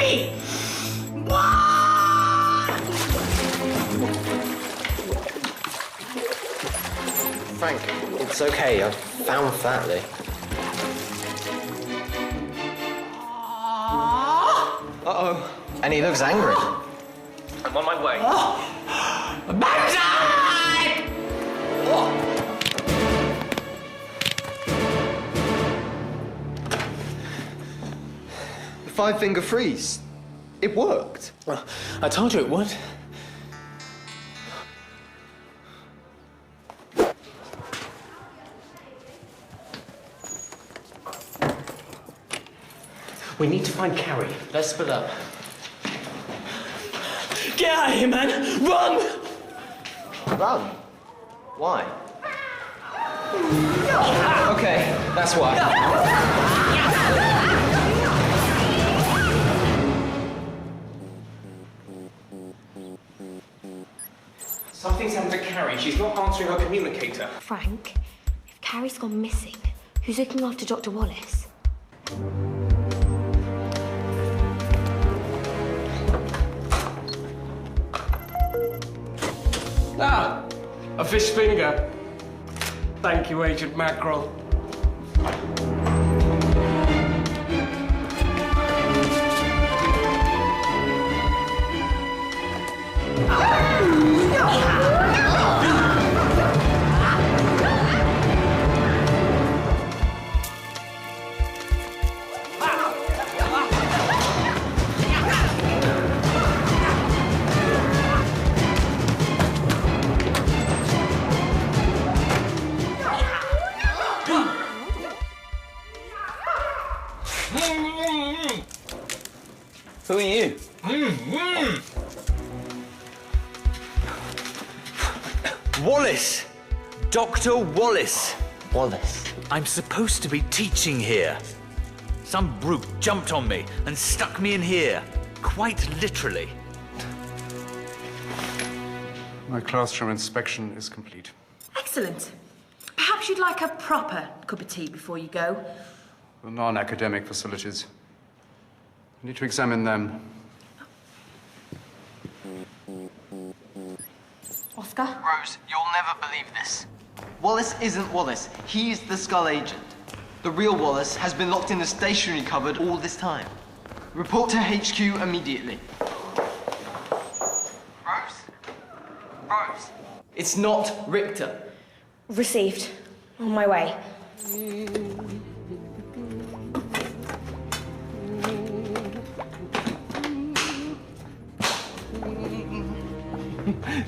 me! Frank, it's okay. I found Flatley. Uh-oh. And he looks angry. I'm on my way. Backside! The five-finger freeze. It worked. Well, I told you it would. We need to find Carrie. Let's split up. Get out of here, man! Run! Run? Why? Okay, that's why. Something's happened to Carrie. She's not answering her communicator. Frank, if Carrie's gone missing, who's looking after Dr. Wallace? Ah, a fish finger. Thank you, Agent Mackerel. Who are you? Wallace! Dr. Wallace! Wallace. I'm supposed to be teaching here. Some brute jumped on me and stuck me in here, quite literally. My classroom inspection is complete. Excellent. Perhaps you'd like a proper cup of tea before you go. The non-academic facilities. I need to examine them. Oscar? Rose, you'll never believe this. Wallace isn't Wallace. He's the SKUL Agent. The real Wallace has been locked in the stationery cupboard all this time. Report to HQ immediately. Rose? Rose? It's not Richter. Received. On my way.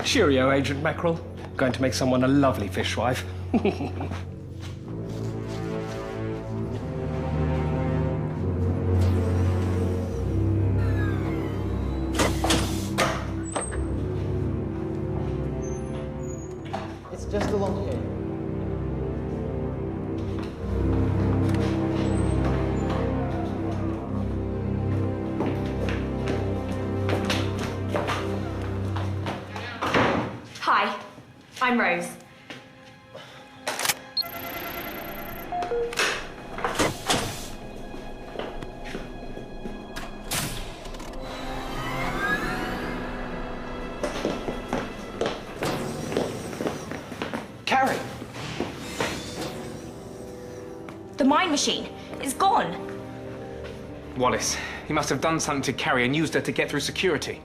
Cheerio, Agent Mackerel. Going to make someone a lovely fishwife. It's just along here. Hi, I'm Rose. Carrie! The mine machine is gone. Wallace, he must have done something to Carrie and used her to get through security.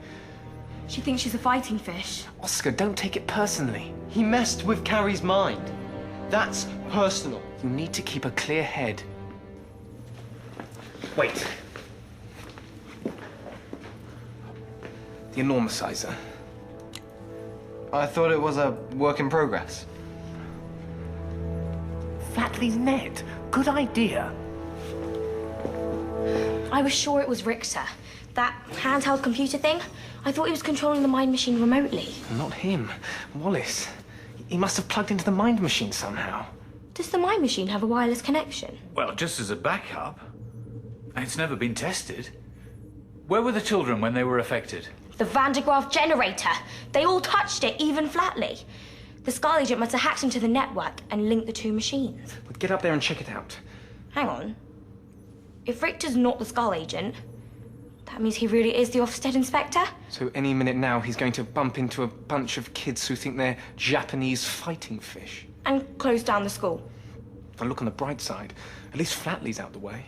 She thinks she's a fighting fish. Oscar, don't take it personally. He messed with Carrie's mind. That's personal. You need to keep a clear head. Wait. The enormosizer. I thought it was a work in progress. Flatley's net. Good idea. I was sure it was Richter. That handheld computer thing. I thought he was controlling the mind machine remotely. Not him. Wallace. He must have plugged into the mind machine somehow. Does the mind machine have a wireless connection? Well, just as a backup. It's never been tested. Where were the children when they were affected? The Van de Graaff generator. They all touched it, even Flatley. The SKUL Agent must have hacked into the network and linked the two machines. But get up there and check it out. Hang on. If Richter's not the SKUL Agent, That means he really is the Ofsted inspector? So any minute now, he's going to bump into a bunch of kids who think they're Japanese fighting fish. And close down the school. And look on the bright side. At least Flatley's out the way.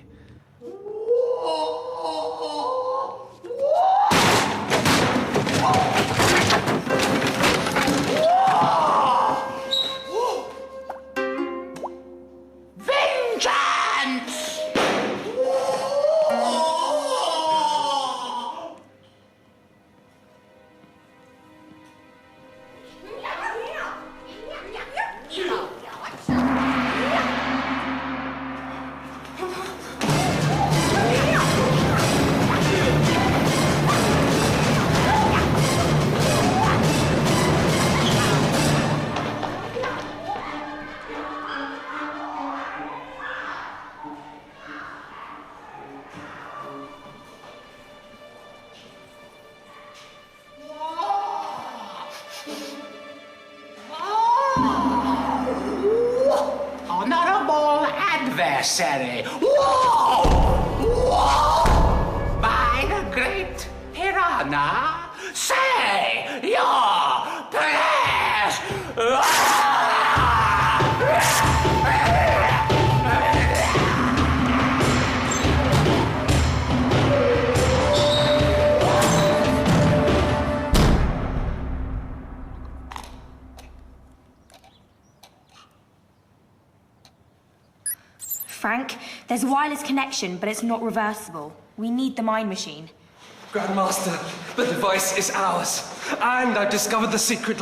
Honorable adversary. Whoa! Whoa! By the great piranha, say your prayers. Frank, there's a wireless connection, but it's not reversible. We need the mind machine. Grandmaster, the device is ours. And I've discovered the secret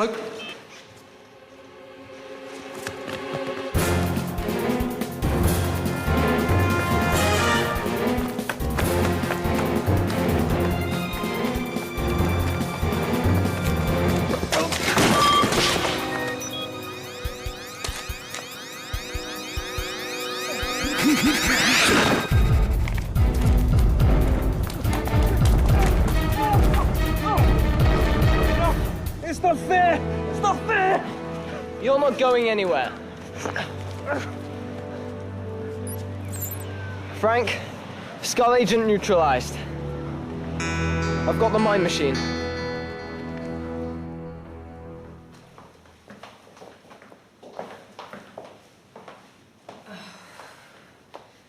It's not fair! It's not fair! You're not going anywhere. Frank, SKUL Agent neutralized. I've got the mind machine.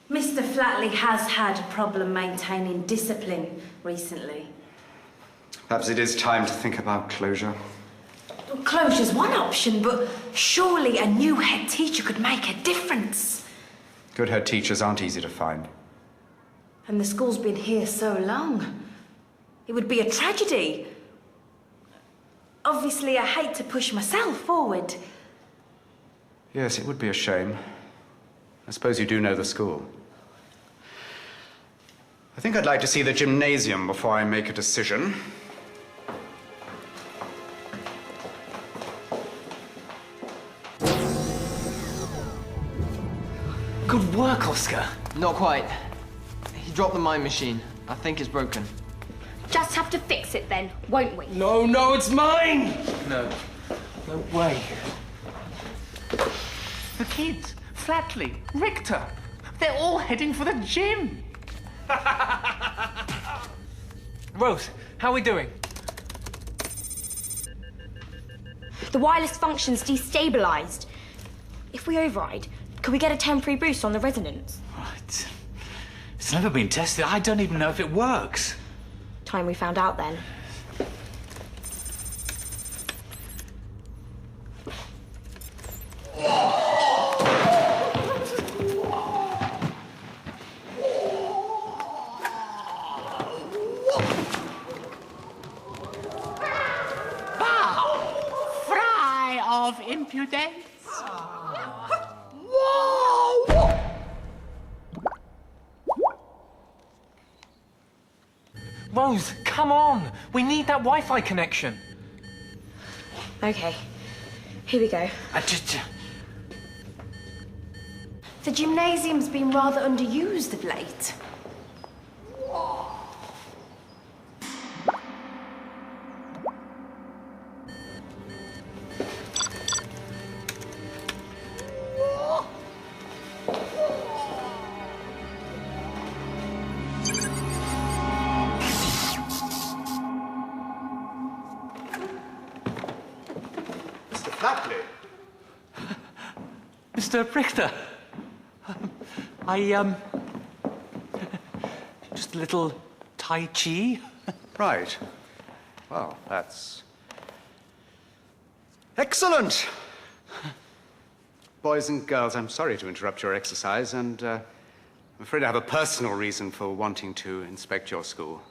Mr. Flatley has had a problem maintaining discipline recently. Perhaps it is time to think about closure. Well, closure's one option, but surely a new head teacher could make a difference. Good head teachers aren't easy to find. And the school's been here so long. It would be a tragedy. Obviously, I hate to push myself forward. Yes, it would be a shame. I suppose you do know the school. I think I'd like to see the gymnasium before I make a decision. Good work, Oscar. Not quite. He dropped the mind machine. I think it's broken. Just have to fix it then, won't we? No, no, it's mine! No. No way. The kids, Flatley, Richter, they're all heading for the gym. Rose, how are we doing? The wireless function's destabilized. If we override, could we get a temporary boost on the resonance? It's never been tested. I don't even know if it works. Time we found out then. Fry of impudence. Rose, come on! We need that Wi-Fi connection. Okay, here we go. The gymnasium's been rather underused of late. Flatley. Mr. Richter. Just a little Tai Chi. Right. Well, that's... excellent! Boys and girls, I'm sorry to interrupt your exercise, and I'm afraid I have a personal reason for wanting to inspect your school.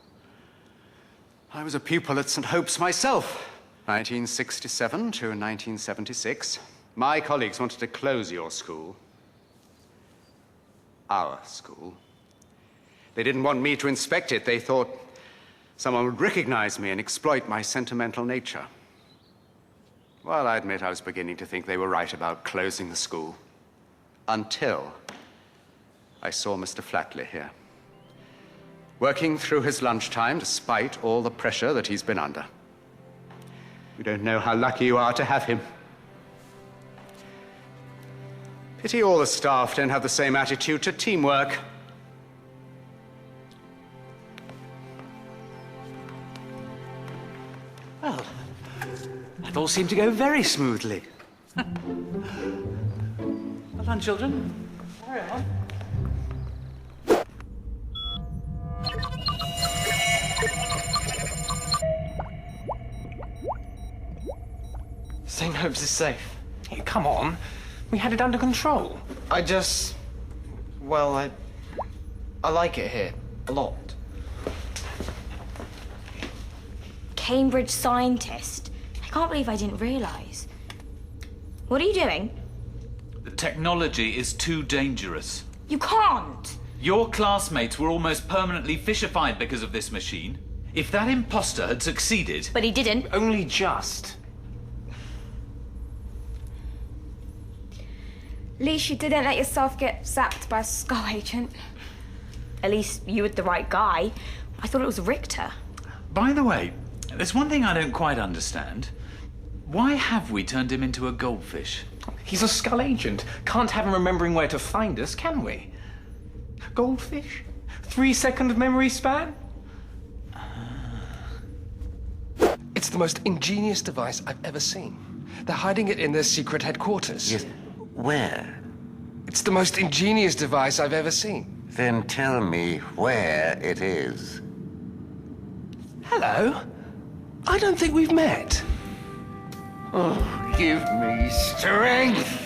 I was a pupil at St. Hope's myself, 1967 to 1976. My colleagues wanted to close your school. Our school. They didn't want me to inspect it. They thought someone would recognize me and exploit my sentimental nature. Well, I admit I was beginning to think they were right about closing the school. Until I saw Mr. Flatley here. Working through his lunchtime despite all the pressure that he's been under. You don't know how lucky you are to have him. Pity all the staff don't have the same attitude to teamwork. Well, that all seemed to go very smoothly. Well done, children. Carry on. St. Hope's is safe. Hey, come on. We had it under control. Well, I like it here. A lot. Cambridge scientist. I can't believe I didn't realise. What are you doing? The technology is too dangerous. You can't! Your classmates were almost permanently fishified because of this machine. If that imposter had succeeded... But he didn't. Only just. At least you didn't let yourself get zapped by a SKUL Agent. At least you were the right guy. I thought it was Richter. By the way, there's one thing I don't quite understand. Why have we turned him into a goldfish? He's a SKUL Agent. Can't have him remembering where to find us, can we? Goldfish? 3-second memory span? It's the most ingenious device I've ever seen. They're hiding it in their secret headquarters. Yes. Where? It's the most ingenious device I've ever seen. Then tell me where it is. Hello? I don't think we've met. Oh, give me strength!